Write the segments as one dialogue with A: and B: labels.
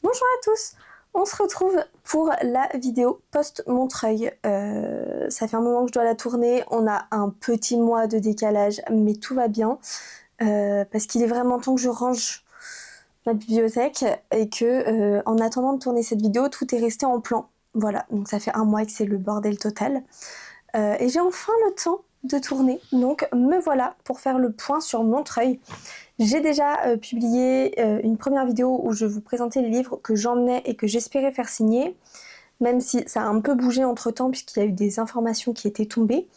A: Bonjour à tous, on se retrouve pour la vidéo post-Montreuil. Ça fait un moment que je dois la tourner, on a un petit mois de décalage, mais tout va bien. Parce qu'il est vraiment temps que je range ma bibliothèque et que, en attendant de tourner cette vidéo, tout est resté en plan. Voilà, donc ça fait un mois que c'est le bordel total. Et j'ai enfin le temps de tourner, donc me voilà pour faire le point sur Montreuil. J'ai déjà publié une première vidéo où je vous présentais les livres que j'emmenais et que j'espérais faire signer, même si ça a un peu bougé entre temps puisqu'il y a eu des informations qui étaient tombées.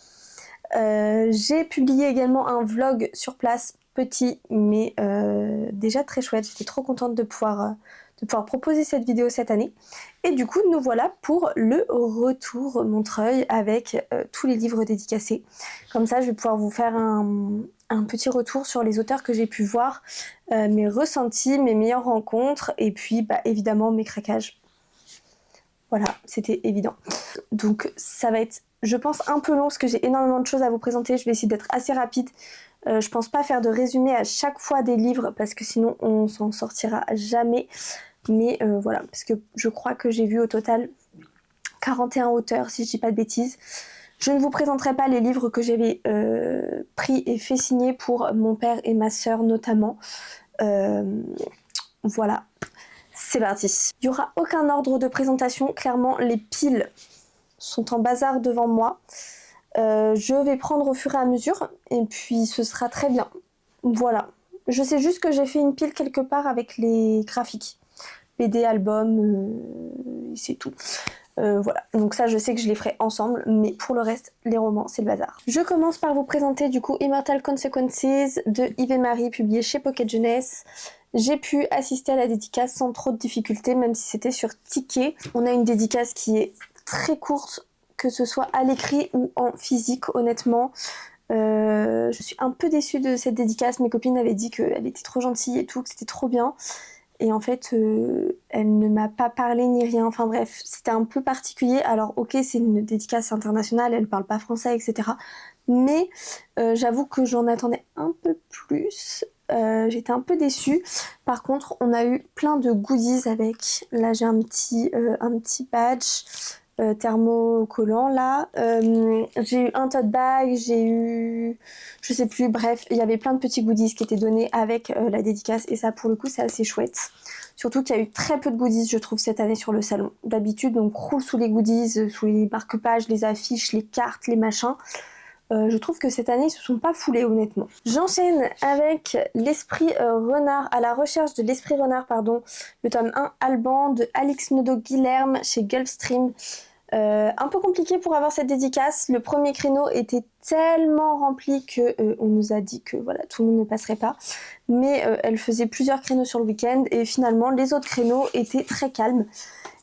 A: J'ai publié également un vlog sur place, petit mais déjà très chouette. J'étais trop contente de pouvoir proposer cette vidéo cette année. Et du coup, nous voilà pour le retour Montreuil avec tous les livres dédicacés. Comme ça, je vais pouvoir vous faire un petit retour sur les auteurs que j'ai pu voir, mes ressentis, mes meilleures rencontres, et puis évidemment mes craquages. Voilà, c'était évident. Donc ça va être, je pense, un peu long parce que j'ai énormément de choses à vous présenter. Je vais essayer d'être assez rapide. Je pense pas faire de résumé à chaque fois des livres parce que sinon on s'en sortira jamais. Mais voilà, parce que je crois que j'ai vu au total 41 auteurs, si je dis pas de bêtises. Je ne vous présenterai pas les livres que j'avais pris et fait signer pour mon père et ma sœur notamment. Voilà, c'est parti. Il n'y aura aucun ordre de présentation. Clairement, les piles sont en bazar devant moi. Je vais prendre au fur et à mesure et puis ce sera très bien. Voilà. Je sais juste que j'ai fait une pile quelque part avec les graphiques. BD, album, c'est tout. Voilà, donc ça je sais que je les ferai ensemble, mais pour le reste, les romans, c'est le bazar. Je commence par vous présenter du coup Immortal Consequences de Yves et Marie, publié chez Pocket Jeunesse. J'ai pu assister à la dédicace sans trop de difficultés, même si c'était sur ticket. On a une dédicace qui est très courte, que ce soit à l'écrit ou en physique, honnêtement. Je suis un peu déçue de cette dédicace, mes copines avaient dit qu'elle était trop gentille et tout, que c'était trop bien. Et en fait, elle ne m'a pas parlé ni rien. Enfin bref, c'était un peu particulier. Alors ok, c'est une dédicace internationale, elle parle pas français, etc. Mais j'avoue que j'en attendais un peu plus. J'étais un peu déçue. Par contre, on a eu plein de goodies avec. Là, j'ai un petit badge thermocollant là. J'ai eu un tote bag, j'ai eu... je sais plus, bref, il y avait plein de petits goodies qui étaient donnés avec la dédicace et ça pour le coup c'est assez chouette. Surtout qu'il y a eu très peu de goodies je trouve cette année sur le salon. D'habitude on croule sous les goodies, sous les marque-pages, les affiches, les cartes, les machins. Je trouve que cette année ils se sont pas foulés honnêtement. J'enchaîne avec l'esprit renard, à la recherche de l'esprit renard pardon, le tome 1 Alban de Alix Nodo-Guilherme chez Gulfstream. Un peu compliqué pour avoir cette dédicace. Le premier créneau était tellement rempli que on nous a dit que voilà tout le monde ne passerait pas. Mais elle faisait plusieurs créneaux sur le week-end et finalement les autres créneaux étaient très calmes.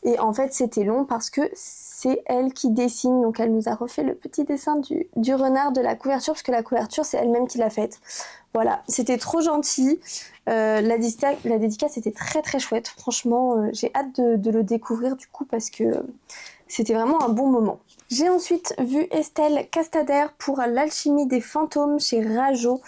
A: Et en fait c'était long parce que c'est elle qui dessine. Donc elle nous a refait le petit dessin du renard de la couverture parce que la couverture c'est elle-même qui l'a faite. Voilà, c'était trop gentil. La dédicace était très très chouette. Franchement, j'ai hâte de le découvrir du coup parce que c'était vraiment un bon moment. J'ai ensuite vu Estelle Castader pour l'alchimie des fantômes chez Rajo.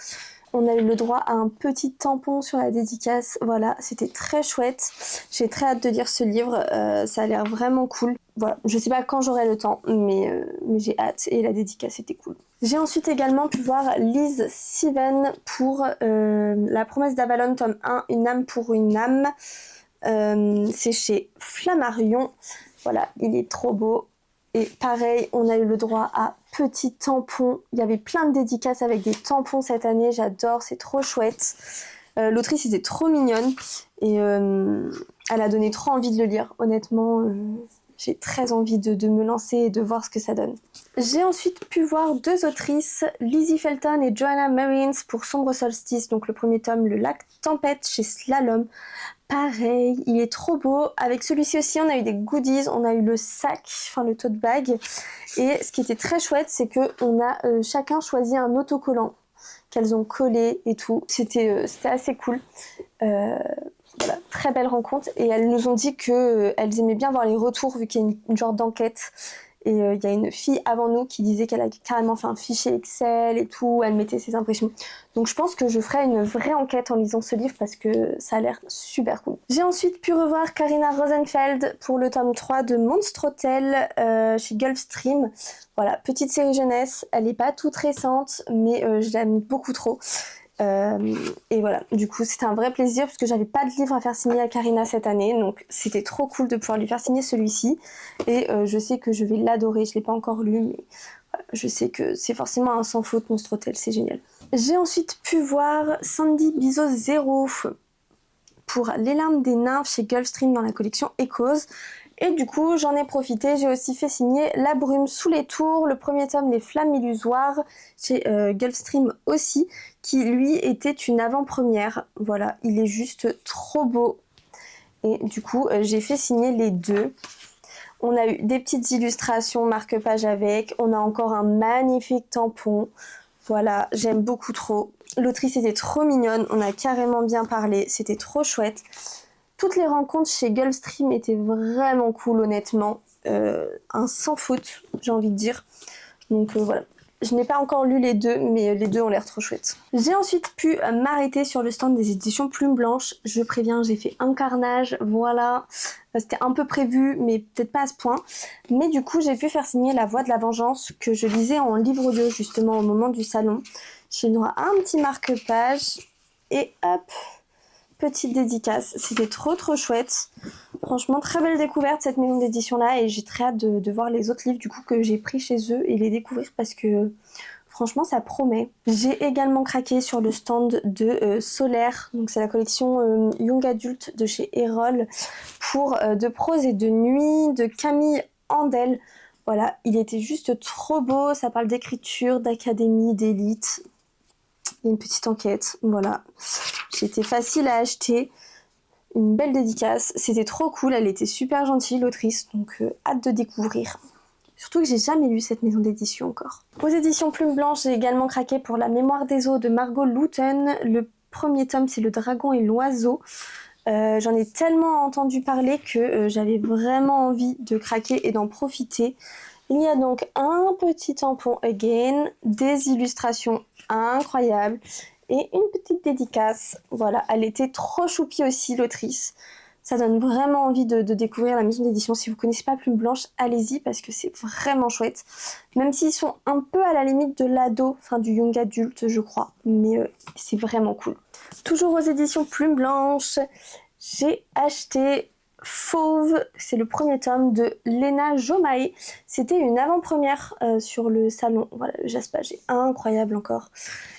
A: On a eu le droit à un petit tampon sur la dédicace. Voilà, c'était très chouette. J'ai très hâte de lire ce livre. Ça a l'air vraiment cool. Voilà, je sais pas quand j'aurai le temps, mais j'ai hâte. Et la dédicace était cool. J'ai ensuite également pu voir Lise Siven pour La promesse d'Avalon, tome 1, Une âme pour une âme. C'est chez Flammarion. Voilà, il est trop beau. Et pareil, on a eu le droit à petits tampons. Il y avait plein de dédicaces avec des tampons cette année. J'adore, c'est trop chouette. L'autrice était trop mignonne. Et elle a donné trop envie de le lire. Honnêtement, j'ai très envie de me lancer et de voir ce que ça donne. J'ai ensuite pu voir deux autrices, Lizzie Felton et Joanna Marines pour Sombre Solstice. Donc le premier tome, Le Lac Tempête chez Slalom. Pareil, il est trop beau. Avec celui-ci aussi, on a eu des goodies, on a eu le sac, enfin le tote bag. Et ce qui était très chouette, c'est que on a chacun choisi un autocollant qu'elles ont collé et tout. C'était assez cool. Voilà, très belle rencontre. Et elles nous ont dit qu'elles aimaient bien voir les retours vu qu'il y a une genre d'enquête. Et il y a une fille avant nous qui disait qu'elle a carrément fait un fichier Excel et tout, elle mettait ses impressions. Donc je pense que je ferai une vraie enquête en lisant ce livre parce que ça a l'air super cool. J'ai ensuite pu revoir Karina Rosenfeld pour le tome 3 de Monstre Hotel chez Gulfstream. Voilà, petite série jeunesse, elle n'est pas toute récente, mais je l'aime beaucoup trop. Et voilà, du coup c'était un vrai plaisir parce que j'avais pas de livre à faire signer à Karina cette année, donc c'était trop cool de pouvoir lui faire signer celui-ci. Et je sais que je vais l'adorer, je l'ai pas encore lu, mais voilà, je sais que c'est forcément un sans faute Monstre Hotel, c'est génial. J'ai ensuite pu voir Sandy Bizos Zero pour Les larmes des nymphes chez Gulfstream dans la collection Echoes. Et du coup, j'en ai profité, j'ai aussi fait signer La brume sous les tours, le premier tome Les flammes illusoires chez Gulfstream aussi, qui lui était une avant-première. Voilà, il est juste trop beau. Et du coup, j'ai fait signer les deux. On a eu des petites illustrations marque-page avec, on a encore un magnifique tampon. Voilà, j'aime beaucoup trop. L'autrice était trop mignonne, on a carrément bien parlé, c'était trop chouette. Toutes les rencontres chez Gulfstream étaient vraiment cool, honnêtement. Un sans faute, j'ai envie de dire. Donc voilà. Je n'ai pas encore lu les deux, mais les deux ont l'air trop chouettes. J'ai ensuite pu m'arrêter sur le stand des éditions Plume Blanche. Je préviens, j'ai fait un carnage, voilà. C'était un peu prévu, mais peut-être pas à ce point. Mais du coup, j'ai pu faire signer La Voix de la Vengeance, que je lisais en livre audio, justement, au moment du salon. J'ai le droit à un petit marque-page. Et hop, petite dédicace. C'était trop chouette. Franchement, très belle découverte cette maison d'édition là et j'ai très hâte de voir les autres livres du coup que j'ai pris chez eux et les découvrir parce que franchement ça promet. J'ai également craqué sur le stand de Solaire, donc c'est la collection Young Adult de chez Erol pour De prose et de nuit de Camille Andel. Voilà, il était juste trop beau, ça parle d'écriture, d'académie, d'élite. Il y a une petite enquête, voilà. C'était facile à acheter. Une belle dédicace, c'était trop cool, elle était super gentille l'autrice, donc hâte de découvrir. Surtout que j'ai jamais lu cette maison d'édition encore. Aux éditions Plume Blanche, j'ai également craqué pour La mémoire des eaux de Margot Luton. Le premier tome, c'est Le dragon et l'oiseau. J'en ai tellement entendu parler que j'avais vraiment envie de craquer et d'en profiter. Il y a donc un petit tampon again, des illustrations incroyables et une petite dédicace. Voilà, elle était trop choupie aussi, l'autrice. Ça donne vraiment envie de découvrir la maison d'édition. Si vous ne connaissez pas Plume Blanche, allez-y parce que c'est vraiment chouette. Même s'ils sont un peu à la limite de l'ado, enfin du young adulte, je crois. Mais c'est vraiment cool. Toujours aux éditions Plume Blanche, j'ai acheté Fauve, c'est le premier tome de Léna Jomaé. C'était une avant-première sur le salon. Voilà, le jaspage est incroyable encore.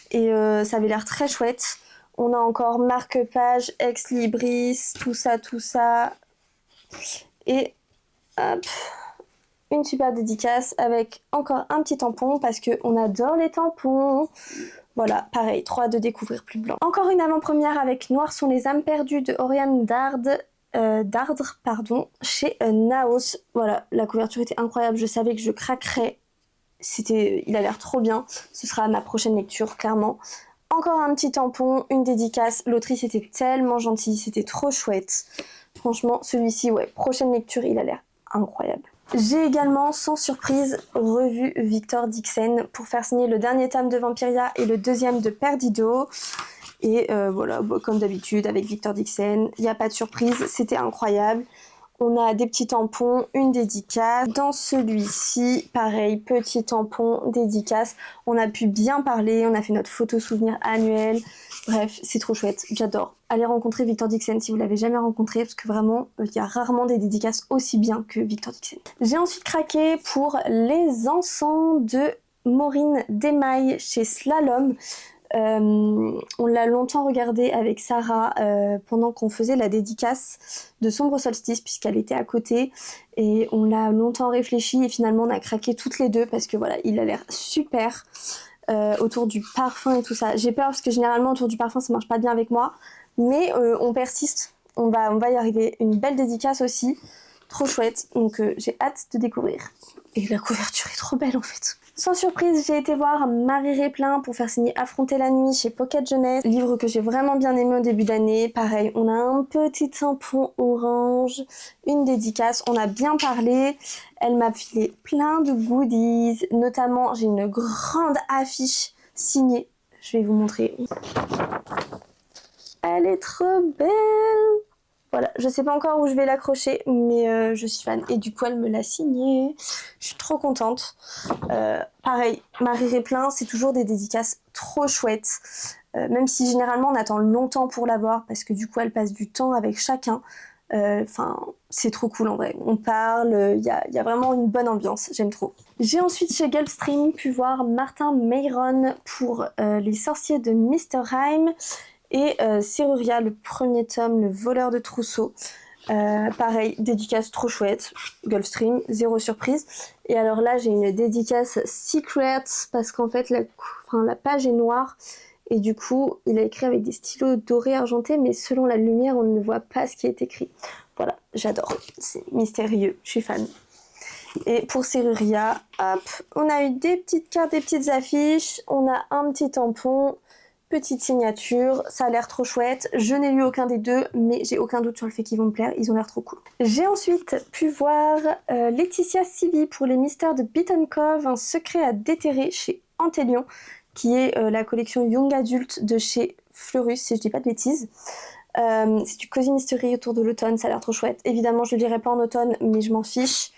A: Et ça avait l'air très chouette. On a encore marque-page, ex-libris, tout ça. Et hop, une super dédicace avec encore un petit tampon parce qu'on adore les tampons. Voilà, pareil, trop hâte de découvrir Plume Blanche. Encore une avant-première avec Noir sont les âmes perdues de Oriane Dardre, chez Naos. Voilà, la couverture était incroyable, je savais que je craquerais. Il a l'air trop bien, ce sera ma prochaine lecture, clairement. Encore un petit tampon, une dédicace, l'autrice était tellement gentille, c'était trop chouette. Franchement, celui-ci, ouais, prochaine lecture, il a l'air incroyable. J'ai également, sans surprise, revu Victor Dixon pour faire signer le dernier tome de Vampiria et le deuxième de Perdido. Et voilà, comme d'habitude avec Victor Dixon, il n'y a pas de surprise, c'était incroyable. On a des petits tampons, une dédicace. Dans celui-ci, pareil, petit tampon, dédicace. On a pu bien parler, on a fait notre photo souvenir annuel. Bref, c'est trop chouette, j'adore. Allez rencontrer Victor Dixon si vous l'avez jamais rencontré, parce que vraiment, il y a rarement des dédicaces aussi bien que Victor Dixon. J'ai ensuite craqué pour Les Encens de Maureen Desmailles chez Slalom. On l'a longtemps regardé avec Sarah pendant qu'on faisait la dédicace de Sombre Solstice puisqu'elle était à côté et on l'a longtemps réfléchi et finalement on a craqué toutes les deux parce que voilà, il a l'air super autour du parfum et tout ça. J'ai peur parce que généralement autour du parfum ça marche pas bien avec moi, mais on persiste, on va y arriver. Une belle dédicace aussi, trop chouette, donc j'ai hâte de découvrir. Et la couverture est trop belle en fait. Sans surprise, j'ai été voir Marie Réplin pour faire signer Affronter la nuit chez Pocket Jeunesse, livre que j'ai vraiment bien aimé au début d'année. Pareil, on a un petit tampon orange, une dédicace, on a bien parlé. Elle m'a filé plein de goodies, notamment j'ai une grande affiche signée. Je vais vous montrer. Elle est trop belle! Voilà, je sais pas encore où je vais l'accrocher, mais je suis fan. Et du coup, elle me l'a signée. Je suis trop contente. Pareil, Marie Réplin, c'est toujours des dédicaces trop chouettes. Même si généralement on attend longtemps pour l'avoir, parce que du coup, elle passe du temps avec chacun. Enfin, c'est trop cool en vrai. On parle, il y a vraiment une bonne ambiance. J'aime trop. J'ai ensuite chez Gulfstream pu voir Martin Mayron pour Les sorciers de Mr. Hyme. Et Serruria, le premier tome, le voleur de trousseau. Pareil, dédicace trop chouette. Gulfstream, zéro surprise. Et alors là, j'ai une dédicace Secrets parce qu'en fait, la page est noire. Et du coup, il a écrit avec des stylos dorés argentés, mais selon la lumière, on ne voit pas ce qui est écrit. Voilà, j'adore. C'est mystérieux, je suis fan. Et pour Serruria, hop, on a eu des petites cartes, des petites affiches. On a un petit tampon. Petite signature, ça a l'air trop chouette. Je n'ai lu aucun des deux, mais j'ai aucun doute sur le fait qu'ils vont me plaire. Ils ont l'air trop cool. J'ai ensuite pu voir Laetitia Siby pour les mystères de Beaton Cove, un secret à déterrer chez Antelion, qui est la collection Young Adult de chez Fleurus, si je dis pas de bêtises. C'est du cosy mystery autour de l'automne, ça a l'air trop chouette. Évidemment, je ne le lirai pas en automne, mais je m'en fiche.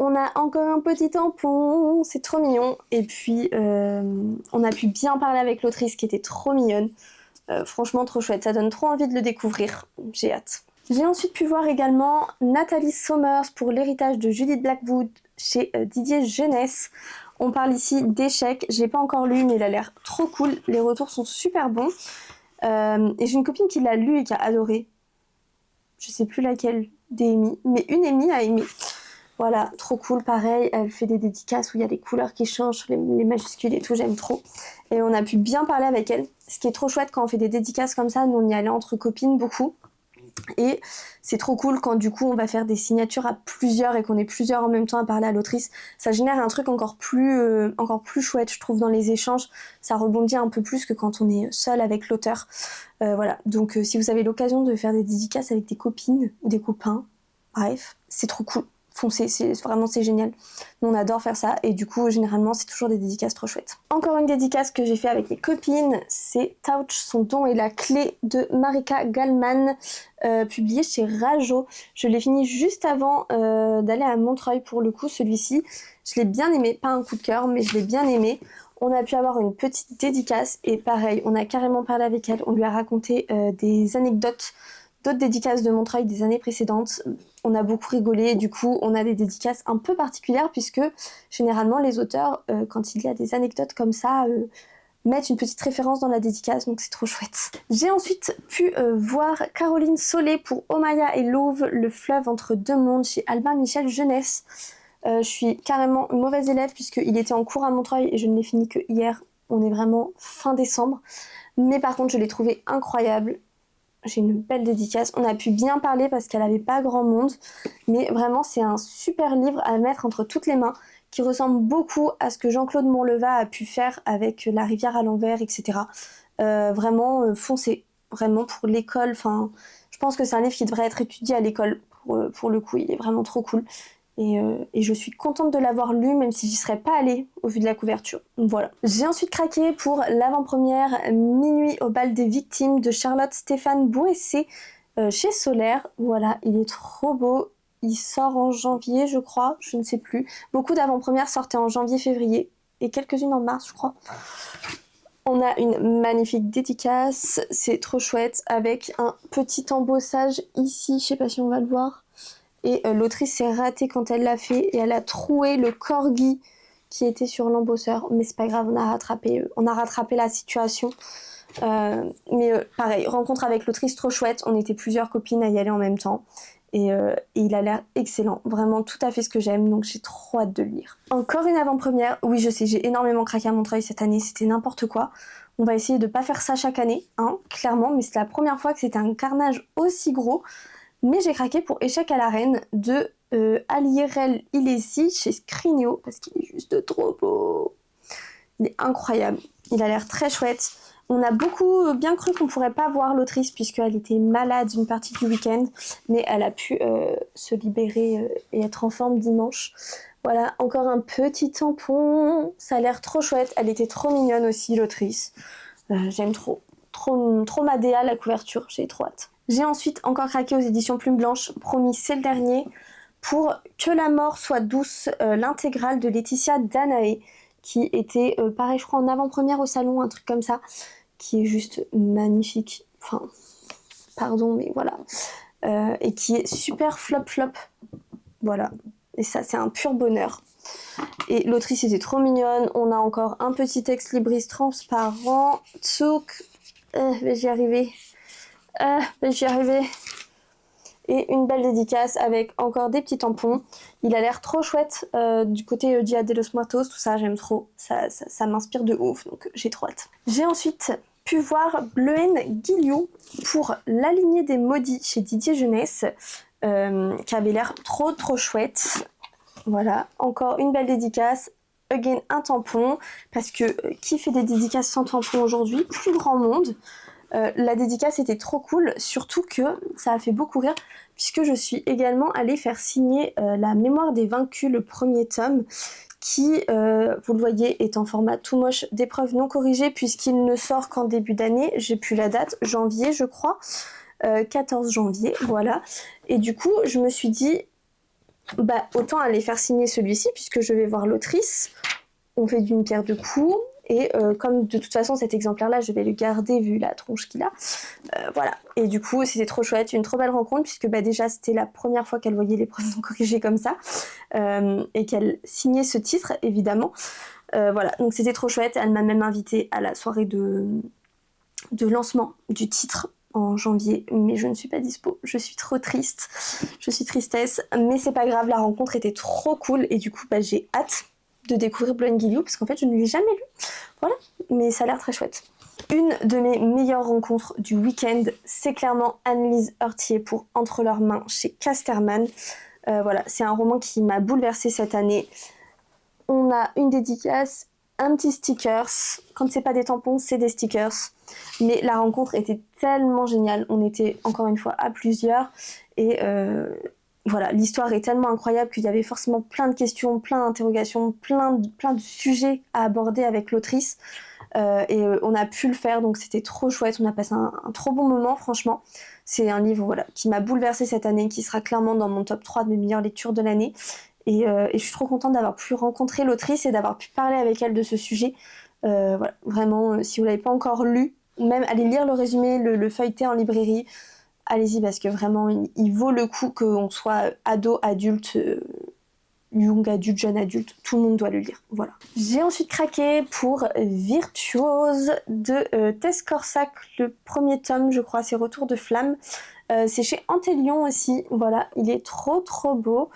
A: On a encore un petit tampon, c'est trop mignon. Et puis, on a pu bien parler avec l'autrice qui était trop mignonne. Franchement, trop chouette. Ça donne trop envie de le découvrir. J'ai hâte. J'ai ensuite pu voir également Nathalie Sommers pour l'héritage de Judith Blackwood chez Didier Jeunesse. On parle ici d'échecs. Je l'ai pas encore lu, mais il a l'air trop cool. Les retours sont super bons. Et j'ai une copine qui l'a lu et qui a adoré. Je sais plus laquelle des Amy, mais une Amy a aimé. Voilà, trop cool, pareil, elle fait des dédicaces où il y a des couleurs qui changent, les majuscules et tout, j'aime trop. Et on a pu bien parler avec elle, ce qui est trop chouette quand on fait des dédicaces comme ça, nous on y allait entre copines beaucoup. Et c'est trop cool quand du coup on va faire des signatures à plusieurs et qu'on est plusieurs en même temps à parler à l'autrice. Ça génère un truc encore plus chouette, je trouve, dans les échanges. Ça rebondit un peu plus que quand on est seul avec l'auteur. Voilà, donc si vous avez l'occasion de faire des dédicaces avec des copines ou des copains, bref, c'est trop cool. Foncez, c'est génial. Nous on adore faire ça et du coup généralement c'est toujours des dédicaces trop chouettes. Encore une dédicace que j'ai fait avec mes copines, c'est Touch, son don et la clé de Marika Gallman, publié chez Rajo. Je l'ai fini juste avant d'aller à Montreuil pour le coup, celui-ci. Je l'ai bien aimé, pas un coup de cœur mais je l'ai bien aimé. On a pu avoir une petite dédicace et pareil, on a carrément parlé avec elle, on lui a raconté des anecdotes, d'autres dédicaces de Montreuil des années précédentes. On a beaucoup rigolé, du coup on a des dédicaces un peu particulières puisque généralement les auteurs, quand il y a des anecdotes comme ça, mettent une petite référence dans la dédicace, donc c'est trop chouette. J'ai ensuite pu voir Caroline Solé pour Omaya et Lauve, le fleuve entre deux mondes chez Albin Michel Jeunesse. Je suis carrément une mauvaise élève puisqu'il était en cours à Montreuil et je ne l'ai fini que hier. On est vraiment fin décembre. Mais par contre je l'ai trouvé incroyable. J'ai une belle dédicace. On a pu bien parler parce qu'elle n'avait pas grand monde. Mais vraiment, c'est un super livre à mettre entre toutes les mains qui ressemble beaucoup à ce que Jean-Claude Monleva a pu faire avec La rivière à l'envers, etc. Vraiment, foncez. Vraiment pour l'école. Enfin, je pense que c'est un livre qui devrait être étudié à l'école. Pour le coup, il est vraiment trop cool. Et je suis contente de l'avoir lu, même si j'y serais pas allée au vu de la couverture. Voilà. J'ai ensuite craqué pour l'avant-première Minuit au bal des victimes de Charlotte Stéphane Bouessé chez Solaire. Voilà, il est trop beau. Il sort en janvier, je crois, je ne sais plus. Beaucoup d'avant-premières sortaient en janvier-février et quelques-unes en mars, je crois. On a une magnifique dédicace, c'est trop chouette, avec un petit embossage ici, je sais pas si on va le voir. Et l'autrice s'est ratée quand elle l'a fait et elle a troué le corgi qui était sur l'embosseur. Mais c'est pas grave, on a rattrapé la situation. Pareil, rencontre avec l'autrice trop chouette. On était plusieurs copines à y aller en même temps. Et il a l'air excellent. Vraiment tout à fait ce que j'aime. Donc j'ai trop hâte de le lire. Encore une avant-première. Oui, je sais, j'ai énormément craqué à Montreuil cette année. C'était n'importe quoi. On va essayer de pas faire ça chaque année, hein, clairement. Mais c'est la première fois que c'était un carnage aussi gros. Mais j'ai craqué pour Échec à la reine de à l'IRL, il est ici chez Scrigno parce qu'il est juste trop beau. Il est incroyable. Il a l'air très chouette. On a beaucoup bien cru qu'on pourrait pas voir l'autrice puisqu'elle était malade une partie du week-end, mais elle a pu se libérer et être en forme dimanche. Voilà, encore un petit tampon. Ça a l'air trop chouette. Elle était trop mignonne aussi, l'autrice. J'aime trop. Trop Madea la couverture. J'ai trop hâte. J'ai ensuite encore craqué aux éditions Plume Blanche. Promis, c'est le dernier. Pour Que la mort soit douce, l'intégrale de Laetitia Danaé, qui était, pareil, je crois, en avant-première au salon, un truc comme ça, qui est juste magnifique. Enfin, pardon, mais voilà. Et qui est super flop. Voilà. Et ça, c'est un pur bonheur. Et l'autrice était trop mignonne. On a encore un petit texte libris transparent. Tsouk. J'y arriver. J'y arriver. Et une belle dédicace avec encore des petits tampons. Il a l'air trop chouette du côté Dia de los Muertos, tout ça, j'aime trop. Ça m'inspire de ouf, donc j'ai trop hâte. J'ai ensuite pu voir Bleuen Guiliou pour La lignée des maudits chez Didier Jeunesse, qui avait l'air trop chouette. Voilà, encore une belle dédicace. Again, un tampon, parce que qui fait des dédicaces sans tampon aujourd'hui? Plus grand monde. La dédicace était trop cool, surtout que ça a fait beaucoup rire, puisque je suis également allée faire signer La mémoire des vaincus, le premier tome, qui, vous le voyez, est en format tout moche d'épreuve non corrigée, puisqu'il ne sort qu'en début d'année. J'ai plus la date, janvier je crois, 14 janvier, voilà. Et du coup, je me suis dit, bah autant aller faire signer celui-ci, puisque je vais voir l'autrice. On fait d'une pierre deux coups. Et comme de toute façon cet exemplaire-là, je vais le garder vu la tronche qu'il a. Voilà. Et du coup, c'était trop chouette, une trop belle rencontre, puisque bah, déjà c'était la première fois qu'elle voyait l'épreuve non corrigée comme ça, et qu'elle signait ce titre, évidemment. Voilà, donc c'était trop chouette. Elle m'a même invitée à la soirée de lancement du titre en janvier, mais je ne suis pas dispo. Je suis trop triste. Je suis tristesse, mais c'est pas grave, la rencontre était trop cool, et du coup, bah, j'ai hâte de découvrir Bleuen Guiliou, parce qu'en fait je ne l'ai jamais lu. Voilà, mais ça a l'air très chouette. Une de mes meilleures rencontres du week-end, c'est clairement Anne-Lise Heurtier pour Entre leurs mains chez Casterman. Voilà, c'est un roman qui m'a bouleversée cette année. On a une dédicace, un petit stickers. Quand c'est pas des tampons, c'est des stickers. Mais la rencontre était tellement géniale. On était encore une fois à plusieurs, et voilà, l'histoire est tellement incroyable qu'il y avait forcément plein de questions, plein d'interrogations, plein de sujets à aborder avec l'autrice. Et on a pu le faire, donc c'était trop chouette. On a passé un trop bon moment, franchement. C'est un livre voilà, qui m'a bouleversée cette année, qui sera clairement dans mon top 3 de mes meilleures lectures de l'année. Et je suis trop contente d'avoir pu rencontrer l'autrice et d'avoir pu parler avec elle de ce sujet. Voilà, vraiment, si vous ne l'avez pas encore lu, ou même allez lire le résumé, le feuilleter en librairie. Allez-y, parce que vraiment, il vaut le coup qu'on soit ado, adulte, young adulte, jeune adulte, tout le monde doit le lire. Voilà. J'ai ensuite craqué pour Virtuose de Tess Corsac, le premier tome, je crois, c'est Retour de flamme. C'est chez Antélion aussi, voilà, il est trop beau.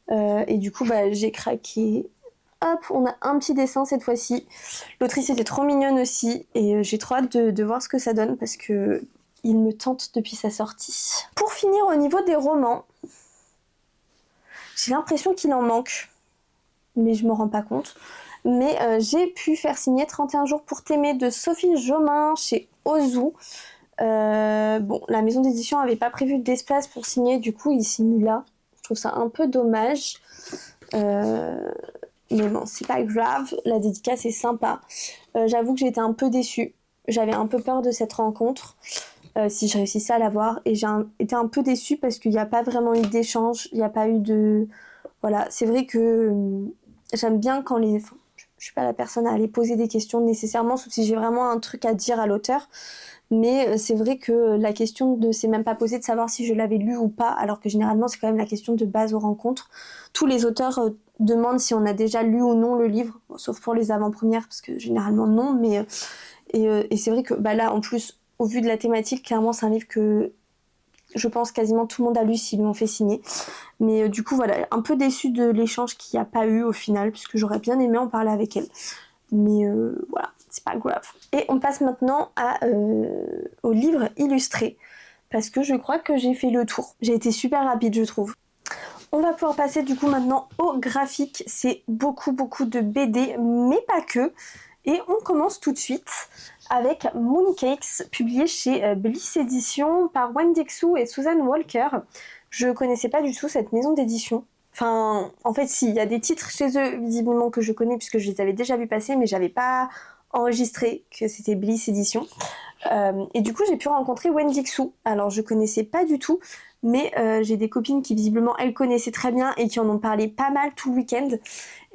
A: Et du coup, bah, j'ai craqué. Hop, on a un petit dessin cette fois-ci. L'autrice était trop mignonne aussi, et j'ai trop hâte de voir ce que ça donne, parce que il me tente depuis sa sortie. Pour finir, au niveau des romans, j'ai l'impression qu'il en manque, mais je me rends pas compte. Mais j'ai pu faire signer 31 jours pour t'aimer de Sophie Jomain chez Ozu. Bon, la maison d'édition avait pas prévu d'espace pour signer, du coup il signe là. Je trouve ça un peu dommage. Mais bon, c'est pas grave, la dédicace est sympa. J'avoue que j'étais un peu déçue. J'avais un peu peur de cette rencontre. Si je réussissais à l'avoir, et j'ai été un peu déçue parce qu'il n'y a pas vraiment eu d'échange, il n'y a pas eu de... Voilà, c'est vrai que j'aime bien quand les... Enfin, je suis pas la personne à aller poser des questions nécessairement, sauf si j'ai vraiment un truc à dire à l'auteur, mais c'est vrai que la question ne s'est même pas posée de savoir si je l'avais lu ou pas, alors que généralement c'est quand même la question de base aux rencontres. Tous les auteurs demandent si on a déjà lu ou non le livre, sauf pour les avant-premières, parce que généralement non, mais... Et c'est vrai que bah là, en plus, au vu de la thématique, clairement, c'est un livre que je pense quasiment tout le monde a lu s'ils lui ont fait signer. Mais du coup, voilà, un peu déçue de l'échange qu'il n'y a pas eu au final, puisque j'aurais bien aimé en parler avec elle. Mais voilà, c'est pas grave. Et on passe maintenant au livre illustré, parce que je crois que j'ai fait le tour. J'ai été super rapide, je trouve. On va pouvoir passer du coup maintenant au graphique. C'est beaucoup de BD, mais pas que. Et on commence tout de suite avec Mooncakes, publié chez Bliss Éditions par Wendy Xu et Susan Walker. Je connaissais pas du tout cette maison d'édition. Enfin, en fait, si, il y a des titres chez eux, visiblement, que je connais, puisque je les avais déjà vus passer, mais j'avais pas enregistré que c'était Bliss Éditions. Et du coup, j'ai pu rencontrer Wendy Xu. Alors, je connaissais pas du tout, mais j'ai des copines qui, visiblement, elles connaissaient très bien et qui en ont parlé pas mal tout le week-end.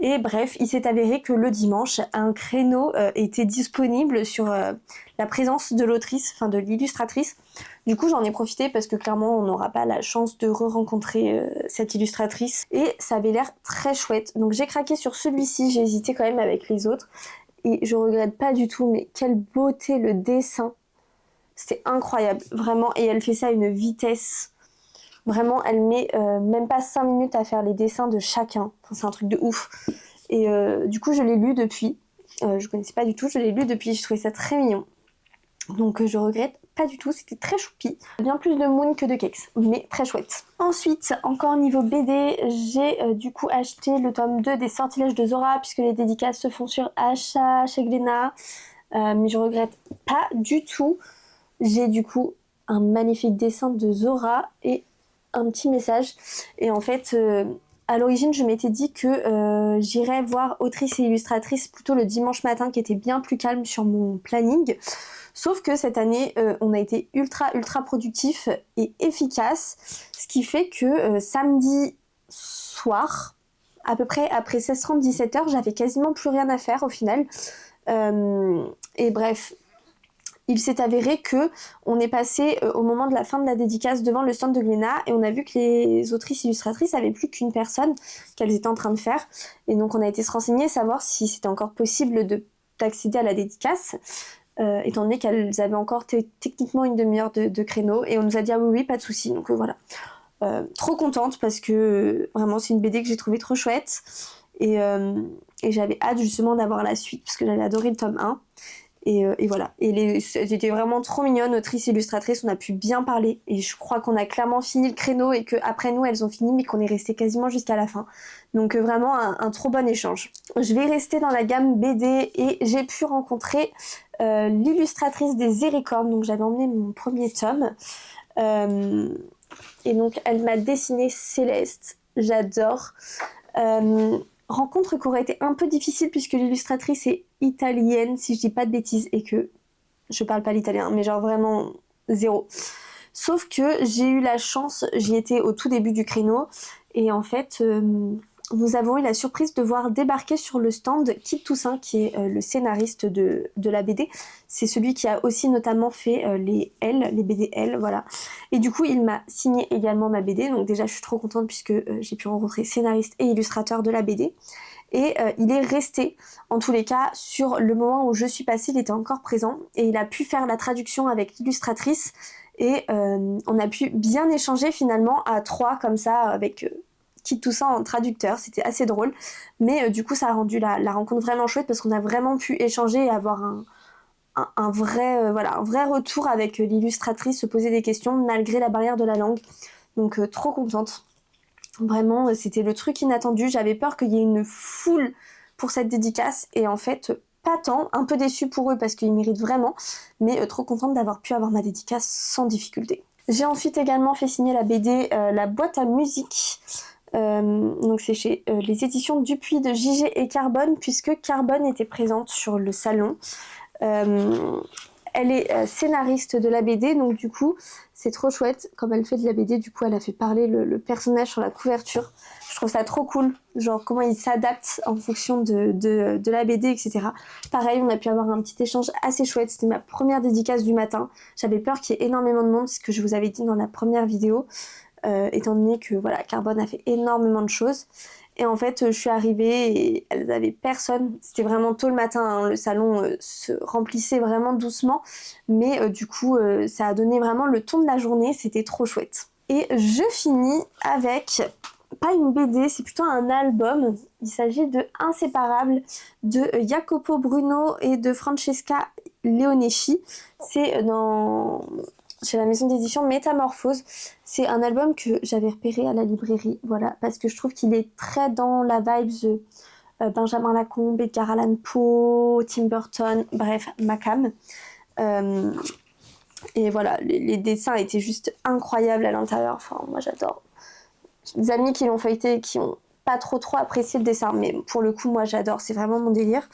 A: Et bref, il s'est avéré que le dimanche, un créneau était disponible sur la présence de l'autrice, enfin de l'illustratrice. Du coup, j'en ai profité parce que clairement, on n'aura pas la chance de re-rencontrer cette illustratrice. Et ça avait l'air très chouette. Donc j'ai craqué sur celui-ci, j'ai hésité quand même avec les autres. Et je regrette pas du tout, mais quelle beauté le dessin. C'était incroyable, vraiment. Et elle fait ça à une vitesse. Vraiment, elle met même pas 5 minutes à faire les dessins de chacun. Enfin, c'est un truc de ouf. Et du coup, je l'ai lu depuis. Je connaissais pas du tout, je l'ai lu depuis. Je trouvais ça très mignon. Donc je regrette pas du tout, c'était très choupi. Bien plus de Moon que de Cakes, mais très chouette. Ensuite, encore niveau BD, j'ai du coup acheté le tome 2 des Sortilèges de Zora, puisque les dédicaces se font sur achat chez Glénat. Mais je regrette pas du tout. J'ai du coup un magnifique dessin de Zora et un petit message. Et en fait, à l'origine, je m'étais dit que j'irais voir autrice et illustratrice plutôt le dimanche matin, qui était bien plus calme sur mon planning. Sauf que cette année, on a été ultra productif et efficace, ce qui fait que samedi soir, à peu près après 16h30, 17h, j'avais quasiment plus rien à faire au final. Et bref, il s'est avéré que on est passé au moment de la fin de la dédicace devant le stand de Glénat et on a vu que les autrices illustratrices avaient plus qu'une personne qu'elles étaient en train de faire. Et donc on a été se renseigner, savoir si c'était encore possible d'accéder à la dédicace. Étant donné qu'elles avaient encore techniquement une demi-heure de créneau et on nous a dit ah oui pas de souci, donc voilà. Trop contente parce que vraiment c'est une BD que j'ai trouvée trop chouette et j'avais hâte justement d'avoir la suite parce que j'avais adoré le tome 1 et voilà. Et c'était vraiment trop mignonne, autrice illustratrice, on a pu bien parler et je crois qu'on a clairement fini le créneau et qu'après nous elles ont fini mais qu'on est resté quasiment jusqu'à la fin. Donc vraiment un trop bon échange. Je vais rester dans la gamme BD et j'ai pu rencontrer l'illustratrice des Héricornes, donc j'avais emmené mon premier tome et donc elle m'a dessiné Céleste, j'adore. Rencontre qui aurait été un peu difficile puisque l'illustratrice est italienne si je dis pas de bêtises et que je parle pas l'italien mais genre vraiment zéro. Sauf que j'ai eu la chance, j'y étais au tout début du créneau et en fait nous avons eu la surprise de voir débarquer sur le stand Kit Toussaint qui est le scénariste de la BD. C'est celui qui a aussi notamment fait les BD L, voilà. Et du coup il m'a signé également ma BD, donc déjà je suis trop contente puisque j'ai pu rencontrer scénariste et illustrateur de la BD. Et il est resté, en tous les cas, sur le moment où je suis passée, il était encore présent et il a pu faire la traduction avec l'illustratrice et on a pu bien échanger finalement à trois comme ça avec Kit Toussaint en traducteur, c'était assez drôle, mais du coup ça a rendu la rencontre vraiment chouette parce qu'on a vraiment pu échanger et avoir un vrai retour avec l'illustratrice, se poser des questions malgré la barrière de la langue, donc trop contente. Vraiment, c'était le truc inattendu, j'avais peur qu'il y ait une foule pour cette dédicace et en fait pas tant, un peu déçue pour eux parce qu'ils méritent vraiment, mais trop contente d'avoir pu avoir ma dédicace sans difficulté. J'ai ensuite également fait signer la BD La boîte à musique. Donc c'est chez les éditions Dupuis de JG et Carbone puisque Carbone était présente sur le salon. Elle est scénariste de la BD donc du coup c'est trop chouette comme elle fait de la BD, du coup elle a fait parler le personnage sur la couverture. Je trouve ça trop cool, genre comment il s'adapte en fonction de la BD, etc. Pareil, on a pu avoir un petit échange assez chouette, c'était ma première dédicace du matin. J'avais peur qu'il y ait énormément de monde, ce que je vous avais dit dans la première vidéo. Étant donné que voilà, Carbone a fait énormément de choses. Et en fait, je suis arrivée et elles avaient personne. C'était vraiment tôt le matin, hein. Le salon se remplissait vraiment doucement. Mais du coup, ça a donné vraiment le ton de la journée. C'était trop chouette. Et je finis avec, pas une BD, c'est plutôt un album. Il s'agit de Inséparables de Jacopo Bruno et de Francesca Leoneschi. C'est chez la maison d'édition Métamorphose. C'est un album que j'avais repéré à la librairie, voilà, parce que je trouve qu'il est très dans la vibe Benjamin Lacombe, Edgar Allan Poe, Tim Burton, bref, ma cam. Et voilà, les dessins étaient juste incroyables à l'intérieur. Enfin, moi j'adore. J'ai des amis qui l'ont feuilleté et qui ont pas trop apprécié le dessin, mais pour le coup, moi j'adore, c'est vraiment mon délire.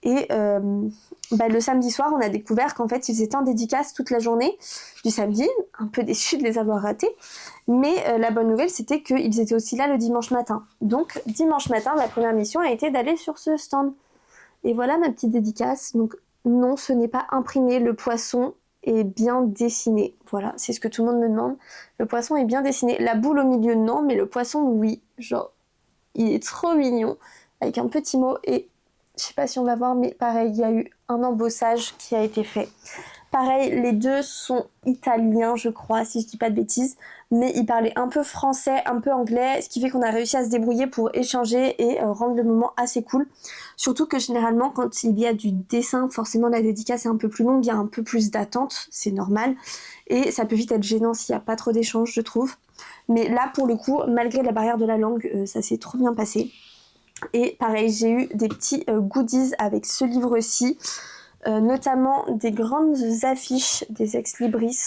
A: Et le samedi soir, on a découvert qu'en fait, ils étaient en dédicace toute la journée du samedi. Un peu déçus de les avoir ratés. Mais la bonne nouvelle, c'était qu'ils étaient aussi là le dimanche matin. Donc, dimanche matin, ma première mission a été d'aller sur ce stand. Et voilà ma petite dédicace. Donc, non, ce n'est pas imprimé. Le poisson est bien dessiné. Voilà, c'est ce que tout le monde me demande. Le poisson est bien dessiné. La boule au milieu, non, mais le poisson, oui. Genre, il est trop mignon. Avec un petit mot et... Je sais pas si on va voir, mais pareil, il y a eu un embossage qui a été fait. Pareil, les deux sont italiens, je crois, si je dis pas de bêtises, mais ils parlaient un peu français, un peu anglais, ce qui fait qu'on a réussi à se débrouiller pour échanger et rendre le moment assez cool. Surtout que généralement, quand il y a du dessin, forcément la dédicace est un peu plus longue, il y a un peu plus d'attente, c'est normal, et ça peut vite être gênant s'il n'y a pas trop d'échanges, je trouve. Mais là, pour le coup, malgré la barrière de la langue, ça s'est trop bien passé. Et pareil, j'ai eu des petits goodies avec ce livre-ci, notamment des grandes affiches des ex-libris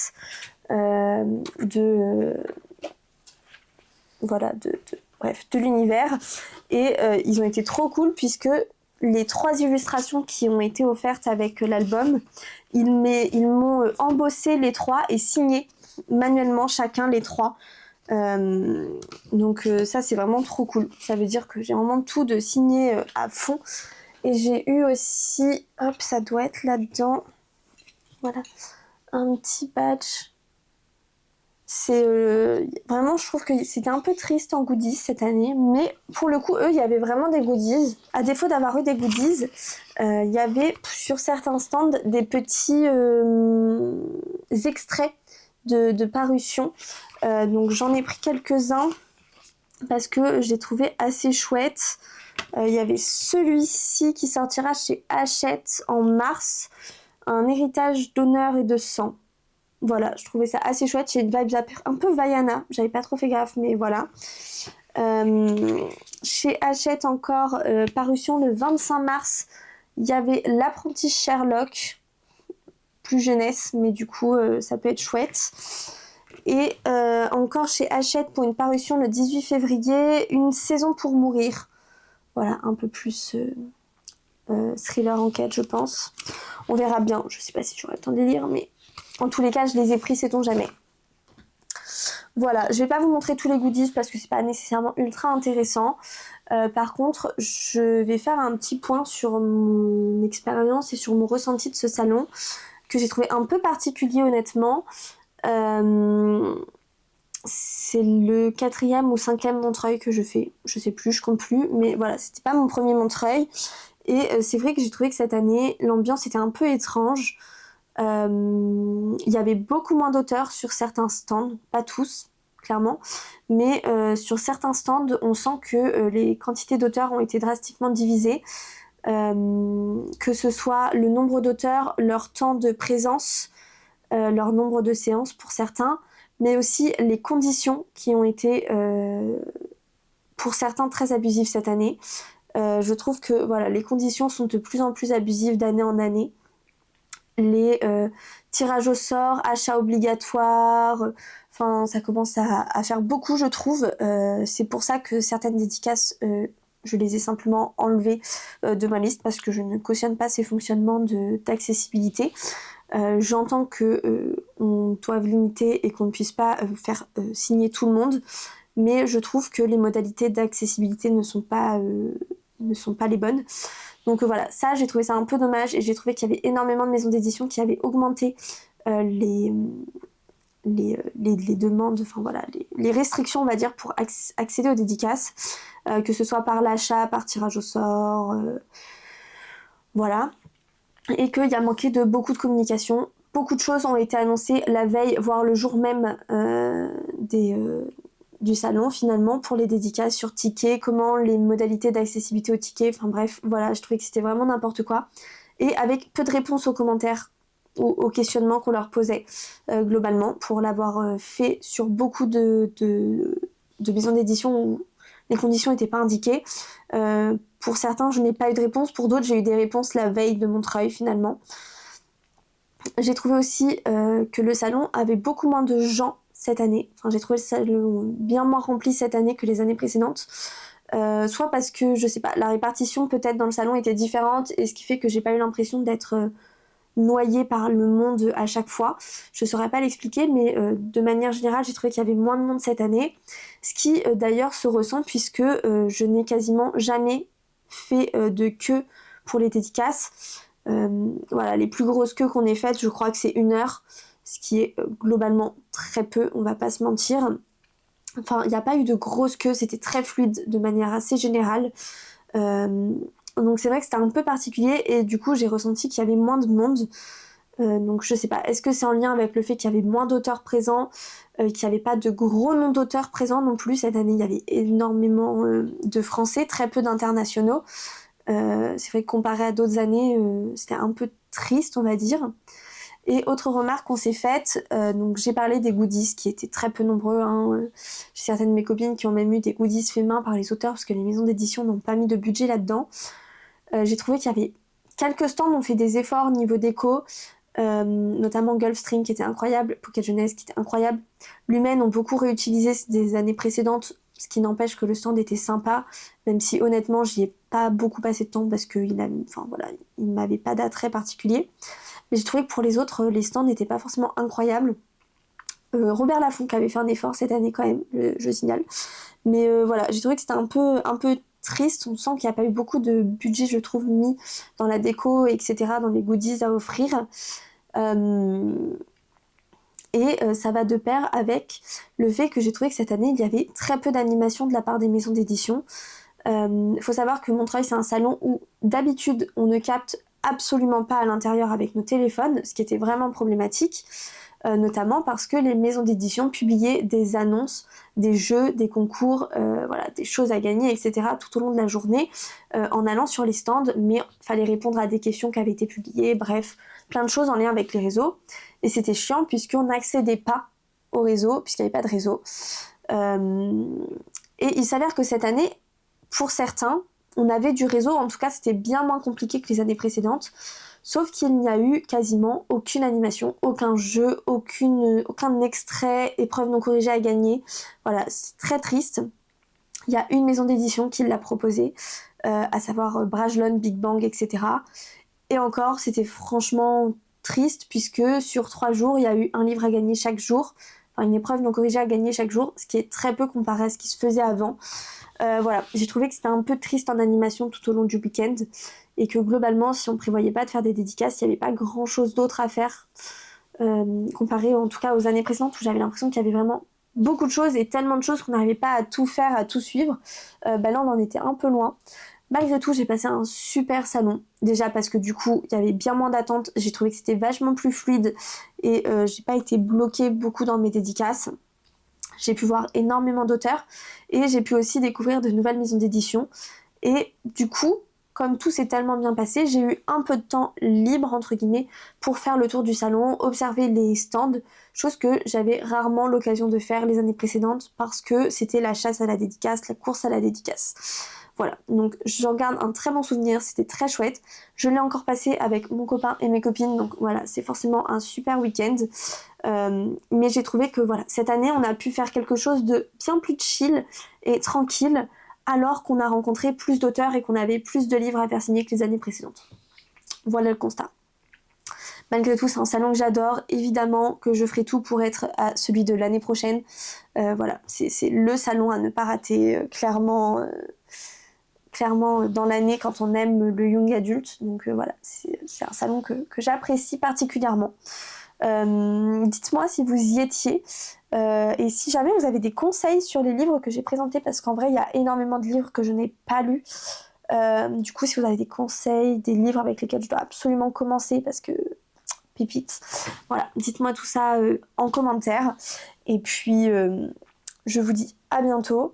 A: de l'univers. Et ils ont été trop cool puisque les 3 illustrations qui ont été offertes avec l'album, ils m'ont embossé les 3 et signé manuellement chacun les 3. Donc ça c'est vraiment trop cool, ça veut dire que j'ai vraiment tout de signé à fond. Et j'ai eu aussi, hop, ça doit être là-dedans, voilà, un petit badge. C'est vraiment, je trouve que c'était un peu triste en goodies cette année, mais pour le coup, eux, il y avait vraiment des goodies. À défaut d'avoir eu des goodies, il y avait sur certains stands des petits extraits de parution. Donc j'en ai pris quelques-uns parce que je les trouvais assez chouettes. Il y avait celui-ci qui sortira chez Hachette en mars, un héritage d'honneur et de sang. Voilà, je trouvais ça assez chouette. J'ai une vibe un peu Vaiana, j'avais pas trop fait gaffe, mais voilà. Chez Hachette encore, parution le 25 mars, il y avait l'apprenti Sherlock, plus jeunesse, mais du coup ça peut être chouette. Et encore chez Hachette pour une parution le 18 février, Une saison pour mourir. Voilà, un peu plus thriller enquête, je pense. On verra bien, je sais pas si j'aurai le temps de les lire, mais en tous les cas, je les ai pris, sait-on jamais. Voilà, je vais pas vous montrer tous les goodies parce que c'est pas nécessairement ultra intéressant. Par contre, je vais faire un petit point sur mon expérience et sur mon ressenti de ce salon, que j'ai trouvé un peu particulier honnêtement. C'est le 4e ou 5e Montreuil que je fais, je sais plus, je compte plus, mais voilà, c'était pas mon premier Montreuil. Et c'est vrai que j'ai trouvé que cette année, l'ambiance était un peu étrange. Il y avait beaucoup moins d'auteurs sur certains stands, pas tous, clairement, mais sur certains stands, on sent que les quantités d'auteurs ont été drastiquement divisées. Que ce soit le nombre d'auteurs, leur temps de présence, leur nombre de séances pour certains, mais aussi les conditions qui ont été pour certains très abusives cette année. Je trouve que voilà, les conditions sont de plus en plus abusives d'année en année. Les tirages au sort, achats obligatoires, enfin ça commence à faire beaucoup je trouve. C'est pour ça que certaines dédicaces, je les ai simplement enlevées de ma liste parce que je ne cautionne pas ces fonctionnements d'accessibilité. J'entends que on doive limiter et qu'on ne puisse pas faire signer tout le monde, mais je trouve que les modalités d'accessibilité ne sont pas les bonnes. Donc voilà, ça j'ai trouvé ça un peu dommage et j'ai trouvé qu'il y avait énormément de maisons d'édition qui avaient augmenté les demandes, enfin voilà, les restrictions on va dire pour accéder aux dédicaces, que ce soit par l'achat, par tirage au sort, voilà. Et qu'il y a manqué de beaucoup de communication. Beaucoup de choses ont été annoncées la veille, voire le jour même du salon finalement pour les dédicaces sur tickets, comment les modalités d'accessibilité aux tickets, enfin bref, voilà, je trouvais que c'était vraiment n'importe quoi. Et avec peu de réponses aux commentaires, aux questionnements qu'on leur posait globalement, pour l'avoir fait sur beaucoup de maisons d'édition où les conditions n'étaient pas indiquées. Pour certains, je n'ai pas eu de réponse, pour d'autres, j'ai eu des réponses la veille de Montreuil finalement. J'ai trouvé aussi que le salon avait beaucoup moins de gens cette année. Enfin, j'ai trouvé le salon bien moins rempli cette année que les années précédentes. Soit parce que, je sais pas, la répartition peut-être dans le salon était différente, et ce qui fait que j'ai pas eu l'impression d'être noyée par le monde à chaque fois. Je saurais pas l'expliquer, mais de manière générale, j'ai trouvé qu'il y avait moins de monde cette année. Ce qui d'ailleurs se ressent puisque je n'ai quasiment jamais fait de queue pour les dédicaces. Voilà, les plus grosses queues qu'on ait faites, je crois que c'est 1 heure, ce qui est globalement très peu, on va pas se mentir. Enfin, il n'y a pas eu de grosses queues, c'était très fluide de manière assez générale. Donc c'est vrai que c'était un peu particulier, et du coup j'ai ressenti qu'il y avait moins de monde. Donc je sais pas, est-ce que c'est en lien avec le fait qu'il y avait moins d'auteurs présents, qu'il n'y avait pas de gros noms d'auteurs présents non plus. Cette année il y avait énormément de français, très peu d'internationaux. C'est vrai que comparé à d'autres années, c'était un peu triste, on va dire. Et autre remarque qu'on s'est faite, donc j'ai parlé des goodies qui étaient très peu nombreux, hein. J'ai certaines de mes copines qui ont même eu des goodies faits main par les auteurs parce que les maisons d'édition n'ont pas mis de budget là-dedans. J'ai trouvé qu'il y avait quelques stands ont fait des efforts niveau déco, notamment Gulfstream qui était incroyable, Pocket Jeunesse qui était incroyable. Lumen ont beaucoup réutilisé des années précédentes, ce qui n'empêche que le stand était sympa, même si honnêtement j'y ai pas beaucoup passé de temps parce qu'il m'avait pas d'attrait particulier. Mais j'ai trouvé que pour les autres, les stands n'étaient pas forcément incroyables. Robert Laffont qui avait fait un effort cette année quand même, je signale. Mais voilà, j'ai trouvé que c'était un peu triste. On sent qu'il n'y a pas eu beaucoup de budget, je trouve, mis dans la déco, etc., dans les goodies à offrir. Ça va de pair avec le fait que j'ai trouvé que cette année, il y avait très peu d'animation de la part des maisons d'édition. Faut savoir que Montreuil, c'est un salon où d'habitude, on ne capte absolument pas à l'intérieur avec nos téléphones, ce qui était vraiment problématique, notamment parce que les maisons d'édition publiaient des annonces, des jeux, des concours, voilà, des choses à gagner, etc. tout au long de la journée, en allant sur les stands, mais fallait répondre à des questions qui avaient été publiées, bref, plein de choses en lien avec les réseaux. Et c'était chiant puisqu'on n'accédait pas au réseau, puisqu'il n'y avait pas de réseau. Et il s'avère que cette année, pour certains, on avait du réseau, en tout cas c'était bien moins compliqué que les années précédentes, sauf qu'il n'y a eu quasiment aucune animation, aucun jeu, aucun extrait, épreuve non corrigée à gagner. Voilà, c'est très triste. Il y a une maison d'édition qui l'a proposé, à savoir Brajlon, Big Bang, etc. Et encore, c'était franchement triste puisque sur 3 jours, il y a eu un livre à gagner chaque jour, enfin une épreuve non corrigée à gagner chaque jour, ce qui est très peu comparé à ce qui se faisait avant. Voilà, j'ai trouvé que c'était un peu triste en animation tout au long du week-end, et que globalement, si on prévoyait pas de faire des dédicaces, il n'y avait pas grand chose d'autre à faire, comparé en tout cas aux années précédentes où j'avais l'impression qu'il y avait vraiment beaucoup de choses et tellement de choses qu'on n'arrivait pas à tout faire, à tout suivre. Là on en était un peu loin. Malgré tout, j'ai passé un super salon. Déjà parce que du coup, il y avait bien moins d'attentes. J'ai trouvé que c'était vachement plus fluide et j'ai pas été bloquée beaucoup dans mes dédicaces. J'ai pu voir énormément d'auteurs et j'ai pu aussi découvrir de nouvelles maisons d'édition. Et du coup, comme tout s'est tellement bien passé, j'ai eu un peu de temps libre, entre guillemets, pour faire le tour du salon, observer les stands, chose que j'avais rarement l'occasion de faire les années précédentes parce que c'était la chasse à la dédicace, la course à la dédicace. Voilà, donc j'en garde un très bon souvenir, c'était très chouette. Je l'ai encore passé avec mon copain et mes copines, donc voilà, c'est forcément un super week-end. Mais j'ai trouvé que voilà, cette année, on a pu faire quelque chose de bien plus chill et tranquille, alors qu'on a rencontré plus d'auteurs et qu'on avait plus de livres à faire signer que les années précédentes. Voilà le constat. Malgré tout, c'est un salon que j'adore, évidemment que je ferai tout pour être à celui de l'année prochaine. Voilà, c'est le salon à ne pas rater, clairement dans l'année quand on aime le young adulte. Donc voilà, c'est un salon que j'apprécie particulièrement. Dites-moi si vous y étiez et si jamais vous avez des conseils sur les livres que j'ai présentés, parce qu'en vrai il y a énormément de livres que je n'ai pas lus. Du coup, si vous avez des conseils, des livres avec lesquels je dois absolument commencer parce que pépites, voilà, dites-moi tout ça en commentaire. Et puis je vous dis à bientôt.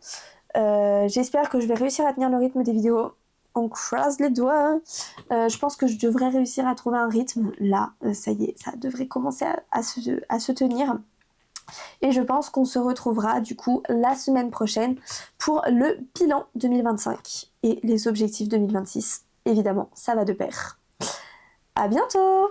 A: J'espère que je vais réussir à tenir le rythme des vidéos. On croise les doigts. Je pense que je devrais réussir à trouver un rythme. Là, ça y est, ça devrait commencer à se tenir. Et je pense qu'on se retrouvera du coup la semaine prochaine pour le bilan 2025 et les objectifs 2026. Évidemment, ça va de pair. À bientôt!